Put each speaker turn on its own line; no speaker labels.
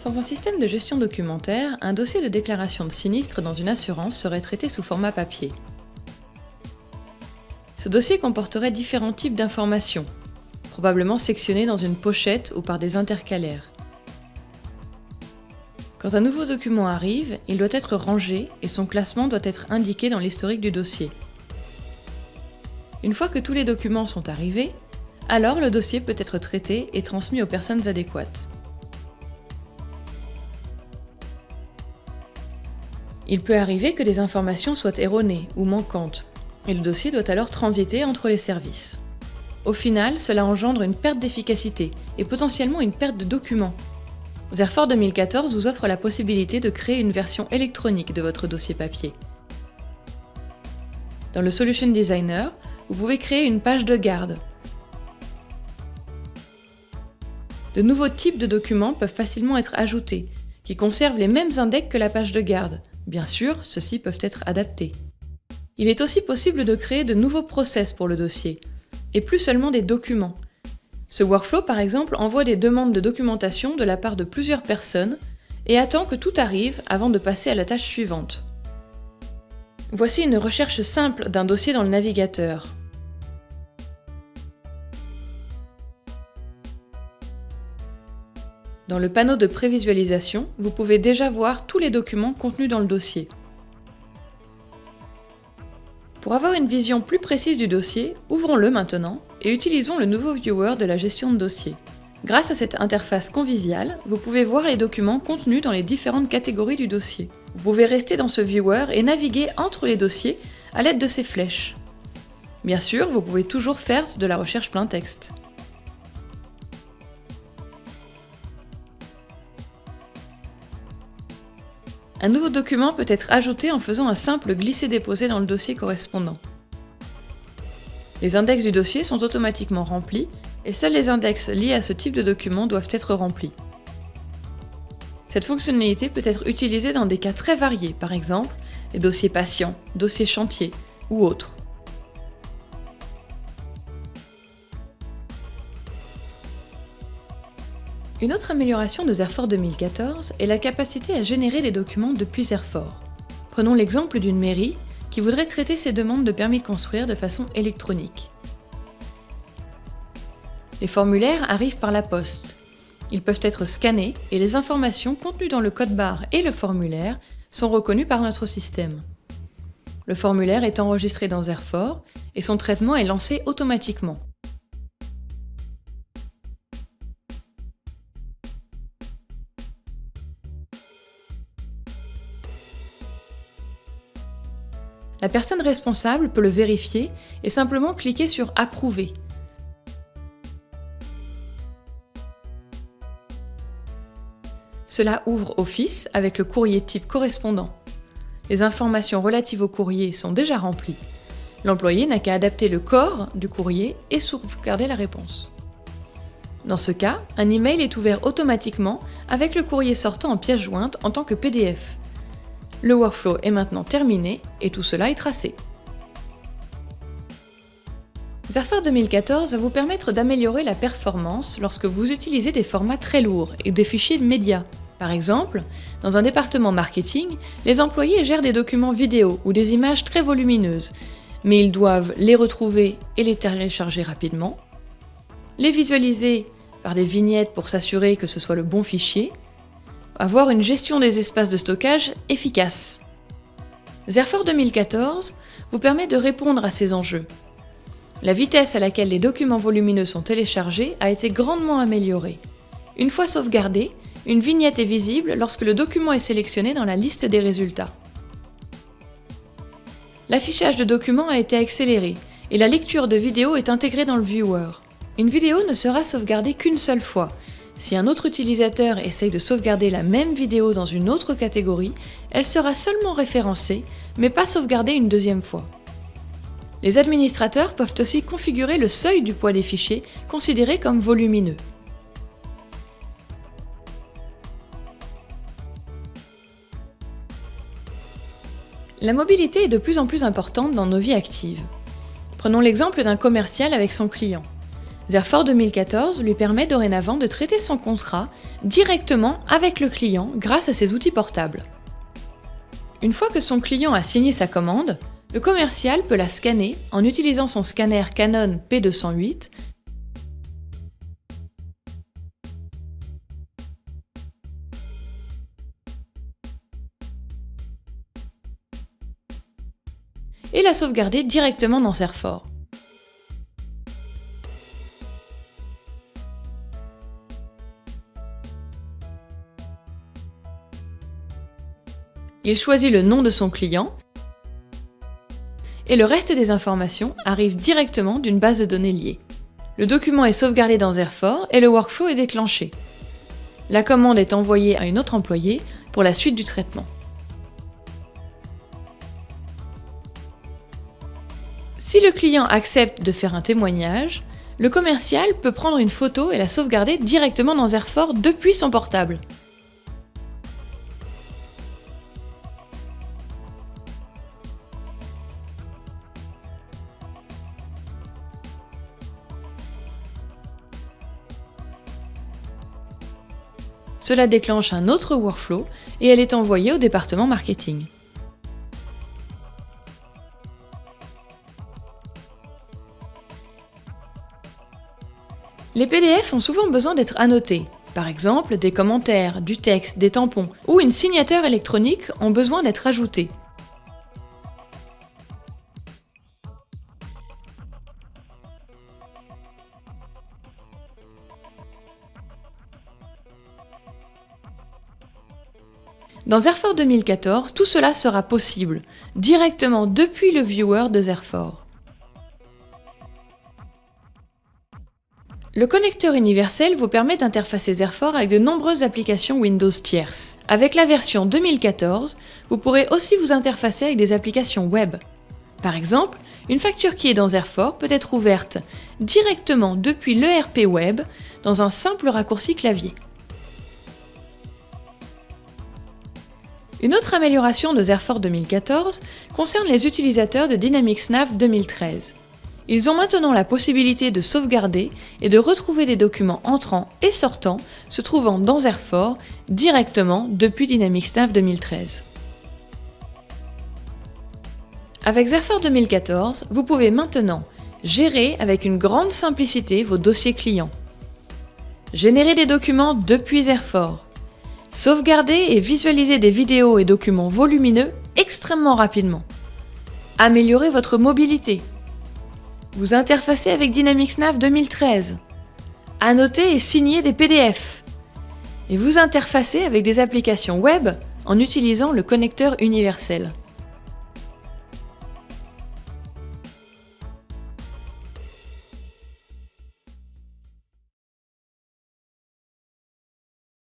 Sans un système de gestion documentaire, un dossier de déclaration de sinistre dans une assurance serait traité sous format papier. Ce dossier comporterait différents types d'informations, probablement sectionnées dans une pochette ou par des intercalaires. Quand un nouveau document arrive, il doit être rangé et son classement doit être indiqué dans l'historique du dossier. Une fois que tous les documents sont arrivés, alors le dossier peut être traité et transmis aux personnes adéquates. Il peut arriver que des informations soient erronées ou manquantes, et le dossier doit alors transiter entre les services. Au final, cela engendre une perte d'efficacité et potentiellement une perte de documents. Zerfor 2014 vous offre la possibilité de créer une version électronique de votre dossier papier. Dans le Solution Designer, vous pouvez créer une page de garde. De nouveaux types de documents peuvent facilement être ajoutés, qui conservent les mêmes index que la page de garde. Bien sûr, ceux-ci peuvent être adaptés. Il est aussi possible de créer de nouveaux process pour le dossier, et plus seulement des documents. Ce workflow, par exemple, envoie des demandes de documentation de la part de plusieurs personnes et attend que tout arrive avant de passer à la tâche suivante. Voici une recherche simple d'un dossier dans le navigateur. Dans le panneau de prévisualisation, vous pouvez déjà voir tous les documents contenus dans le dossier. Pour avoir une vision plus précise du dossier, ouvrons-le maintenant et utilisons le nouveau viewer de la gestion de dossier. Grâce à cette interface conviviale, vous pouvez voir les documents contenus dans les différentes catégories du dossier. Vous pouvez rester dans ce viewer et naviguer entre les dossiers à l'aide de ces flèches. Bien sûr, vous pouvez toujours faire de la recherche plein texte. Un nouveau document peut être ajouté en faisant un simple glisser-déposer dans le dossier correspondant. Les index du dossier sont automatiquement remplis et seuls les index liés à ce type de document doivent être remplis. Cette fonctionnalité peut être utilisée dans des cas très variés, par exemple les dossiers patients, dossiers chantiers ou autres. Une autre amélioration de Zerfor 2014 est la capacité à générer des documents depuis Zerfor. Prenons l'exemple d'une mairie qui voudrait traiter ses demandes de permis de construire de façon électronique. Les formulaires arrivent par la poste. Ils peuvent être scannés et les informations contenues dans le code-barre et le formulaire sont reconnues par notre système. Le formulaire est enregistré dans Zerfor et son traitement est lancé automatiquement. La personne responsable peut le vérifier et simplement cliquer sur « Approuver ». Cela ouvre Office avec le courrier type correspondant. Les informations relatives au courrier sont déjà remplies. L'employé n'a qu'à adapter le corps du courrier et sauvegarder la réponse. Dans ce cas, un email est ouvert automatiquement avec le courrier sortant en pièce jointe en tant que PDF. Le workflow est maintenant terminé et tout cela est tracé. Zerfor 2014 va vous permettre d'améliorer la performance lorsque vous utilisez des formats très lourds et des fichiers de médias. Par exemple, dans un département marketing, les employés gèrent des documents vidéo ou des images très volumineuses, mais ils doivent les retrouver et les télécharger rapidement, les visualiser par des vignettes pour s'assurer que ce soit le bon fichier, avoir une gestion des espaces de stockage efficace. Zerfor 2014 vous permet de répondre à ces enjeux. La vitesse à laquelle les documents volumineux sont téléchargés a été grandement améliorée. Une fois sauvegardé, une vignette est visible lorsque le document est sélectionné dans la liste des résultats. L'affichage de documents a été accéléré et la lecture de vidéos est intégrée dans le viewer. Une vidéo ne sera sauvegardée qu'une seule fois. Si un autre utilisateur essaye de sauvegarder la même vidéo dans une autre catégorie, elle sera seulement référencée, mais pas sauvegardée une deuxième fois. Les administrateurs peuvent aussi configurer le seuil du poids des fichiers considérés comme volumineux. La mobilité est de plus en plus importante dans nos vies actives. Prenons l'exemple d'un commercial avec son client. Zerfor 2014 lui permet dorénavant de traiter son contrat directement avec le client grâce à ses outils portables. Une fois que son client a signé sa commande, le commercial peut la scanner en utilisant son scanner Canon P208 et la sauvegarder directement dans Zerfor. Il choisit le nom de son client et le reste des informations arrivent directement d'une base de données liée. Le document est sauvegardé dans Zerfor et le workflow est déclenché. La commande est envoyée à une autre employée pour la suite du traitement. Si le client accepte de faire un témoignage, le commercial peut prendre une photo et la sauvegarder directement dans Zerfor depuis son portable. Cela déclenche un autre workflow et elle est envoyée au département marketing. Les PDF ont souvent besoin d'être annotés. Par exemple, des commentaires, du texte, des tampons ou une signature électronique ont besoin d'être ajoutés. Dans Zerfor 2014, tout cela sera possible, directement depuis le viewer de Zerfor. Le connecteur universel vous permet d'interfacer Zerfor avec de nombreuses applications Windows tierces. Avec la version 2014, vous pourrez aussi vous interfacer avec des applications web. Par exemple, une facture qui est dans Zerfor peut être ouverte directement depuis l'ERP web dans un simple raccourci clavier. Une autre amélioration de Zerfor 2014 concerne les utilisateurs de Dynamics NAV 2013. Ils ont maintenant la possibilité de sauvegarder et de retrouver des documents entrants et sortants se trouvant dans Zerfor directement depuis Dynamics NAV 2013. Avec Zerfor 2014, vous pouvez maintenant gérer avec une grande simplicité vos dossiers clients, générer des documents depuis Zerfor, sauvegarder et visualiser des vidéos et documents volumineux extrêmement rapidement. Améliorer votre mobilité. Vous interfacer avec Dynamics NAV 2013. Annoter et signer des PDF. Et vous interfacer avec des applications web en utilisant le connecteur universel.